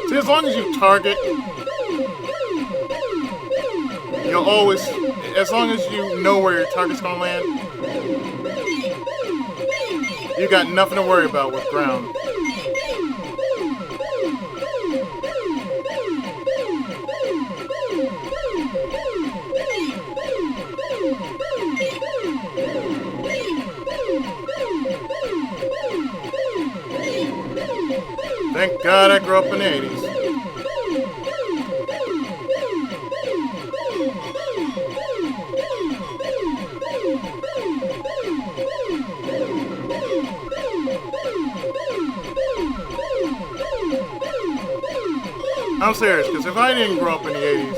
See, as long as you target, you'll always, as long as you know where your target's gonna land, you got nothing to worry about with ground. Thank God I grew up in the 80s. I'm serious, because if I didn't grow up in the 80s,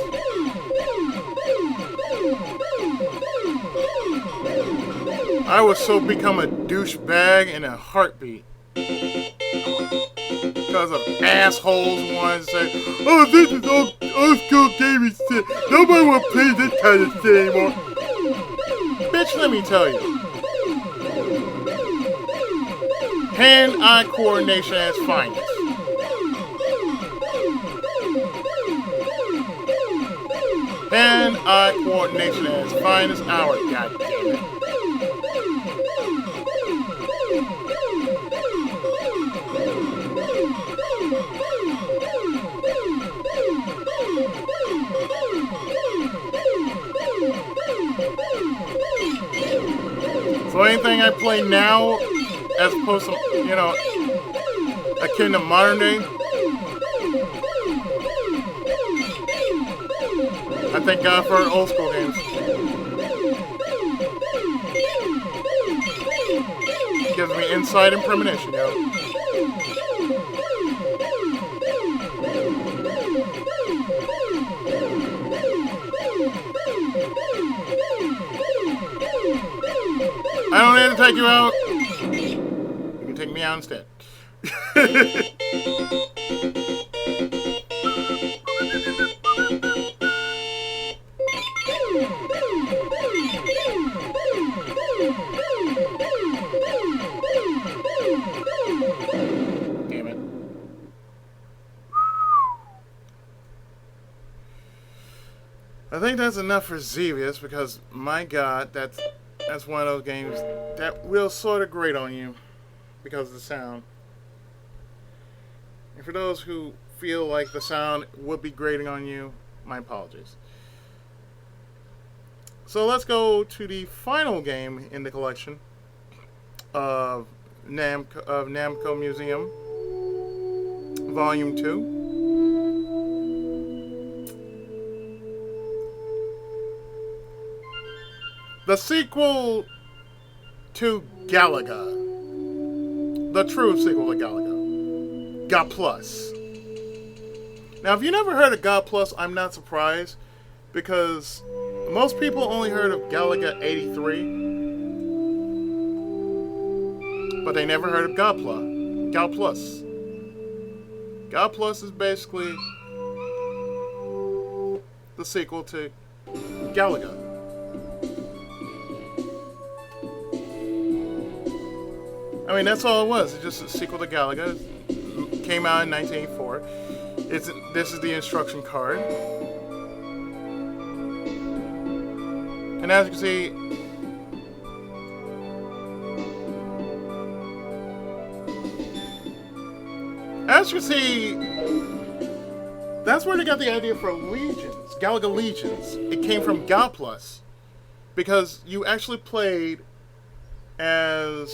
I would so become a douchebag in a heartbeat. Because of assholes wanting to say, oh, this is old school gaming shit. Nobody will play this kind of shit anymore. Bitch, let me tell you. Hand-eye coordination at its finest. Hand-eye coordination at its finest hour, goddammit. So anything I play now, as opposed to, you know, akin to modern day, I thank God for old school games. It gives me insight and premonition, yo. I don't need to take you out. You can take me out instead. Damn it. I think that's enough for Xevious because, my God, that's one of those games that will sort of grate on you because of the sound. And for those who feel like the sound would be grating on you, my apologies. So let's go to the final game in the collection of Namco Museum, Volume 2. The sequel to Galaga. The true sequel to Galaga. Gaplus. Now, if you never heard of Gaplus, I'm not surprised, because most people only heard of Galaga 83, but they never heard of Gaplus. Gaplus is basically the sequel to Galaga. I mean, that's all it was. It's just a sequel to Galaga. It came out in 1984. This is the instruction card. And as you can see, that's where they got the idea for Legions, Galaga Legions. It came from Gaplus, because you actually played as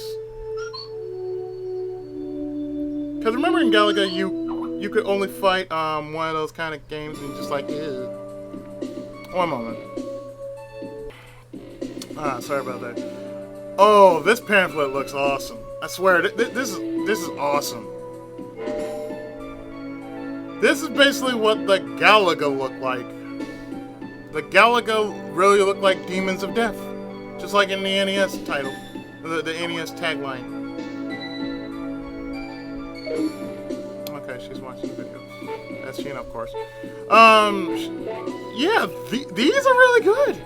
Because remember in Galaga, you could only fight one of those kind of games and just like, ew. One moment. Sorry about that. Oh, this pamphlet looks awesome. I swear, this is awesome. This is basically what the Galaga looked like. The Galaga really looked like Demons of Death, just like in the NES title, the NES tagline. Okay, she's watching the video. That's Sheena, of course. Yeah, these are really good.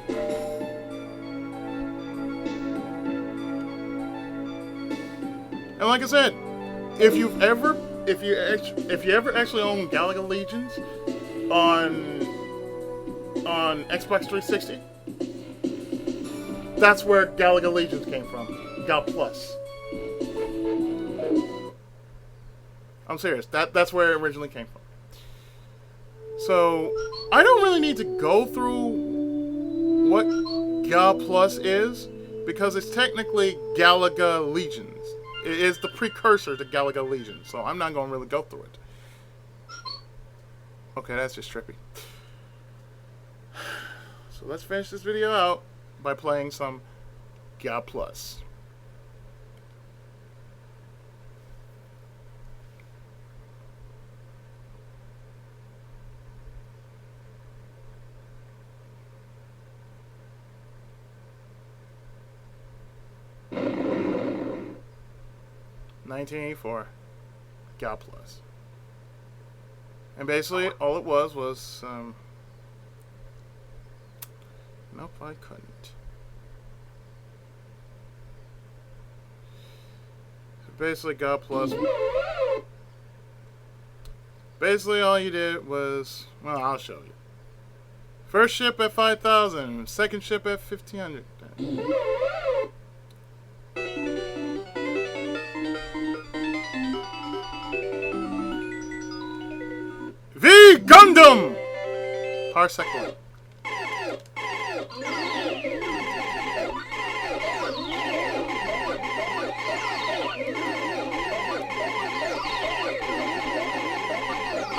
And like I said, if you ever actually own Galaga Legions on Xbox 360, that's where Galaga Legions came from. Gaplus. I'm serious. That's where it originally came from. So I don't really need to go through what Gaplus is because it's technically Galaga Legions. It is the precursor to Galaga Legions, so I'm not going to really go through it. Okay, that's just trippy. So let's finish this video out by playing some Gaplus. $19.84 Gaplus. And basically all it was nope, I couldn't. So basically Gaplus, basically all you did was, well, I'll show you. First ship at 5,000, second ship at 1,500. Gundam! Parsec 1.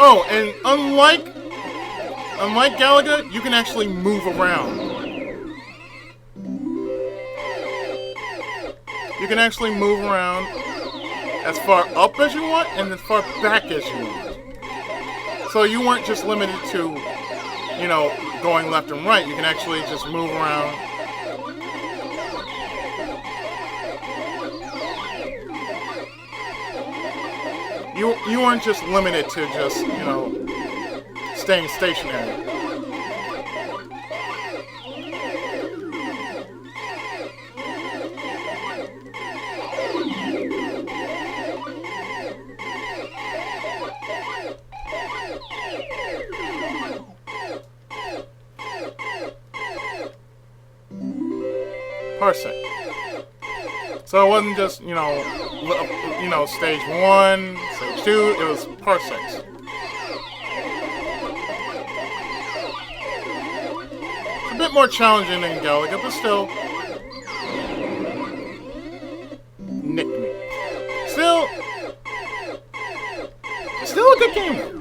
Oh, and unlike Galaga, you can actually move around. You can actually move around as far up as you want and as far back as you want. So you weren't just limited to, you know, going left and right. You can actually just move around. You weren't just limited to just, you know, staying stationary. Parsec. So it wasn't just, you know, stage 1, stage 2, it was parsecs. It's a bit more challenging than Galaga, but still. Nick me. Still a good game.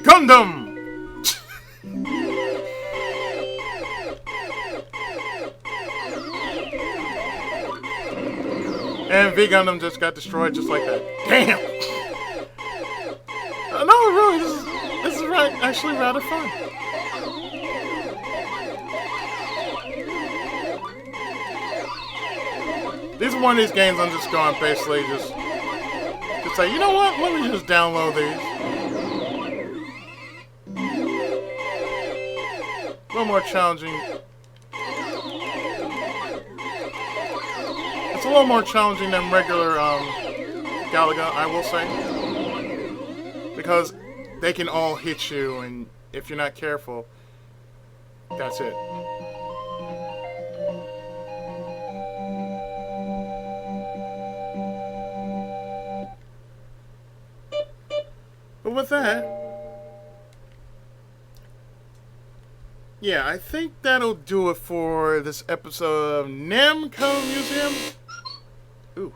Gundam! And V Gundam just got destroyed just like that. Damn! No, really, this is actually rather fun. These are one of these games I'm just going to basically just say, you know what, let me just download these. A little more challenging. It's a little more challenging than regular Galaga, I will say. Because they can all hit you, and if you're not careful, that's it. But with that, yeah, I think that'll do it for this episode of Namco Museum. Ooh.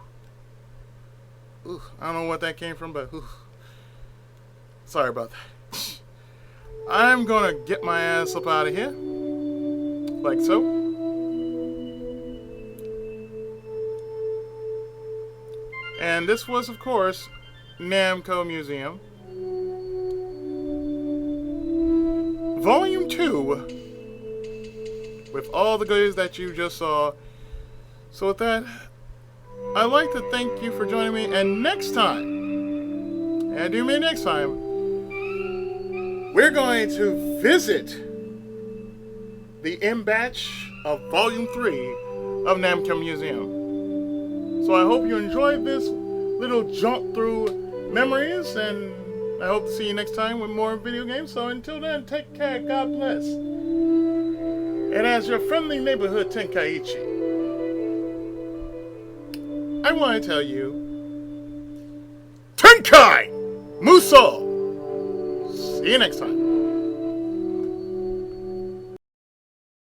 Ooh, I don't know what that came from, but ooh. Sorry about that. I'm gonna get my ass up out of here. Like so. And this was, of course, Namco Museum. Volume 2. With all the goodies that you just saw. So with that, I'd like to thank you for joining me. And next time, and I do mean next time, we're going to visit the M batch of Volume 3 of Namco Museum. So I hope you enjoyed this little jaunt through memories, and I hope to see you next time with more video games. So until then, take care, God bless. And as your friendly neighborhood Tenkaichi, I want to tell you, Tenkai Muso! See you next time.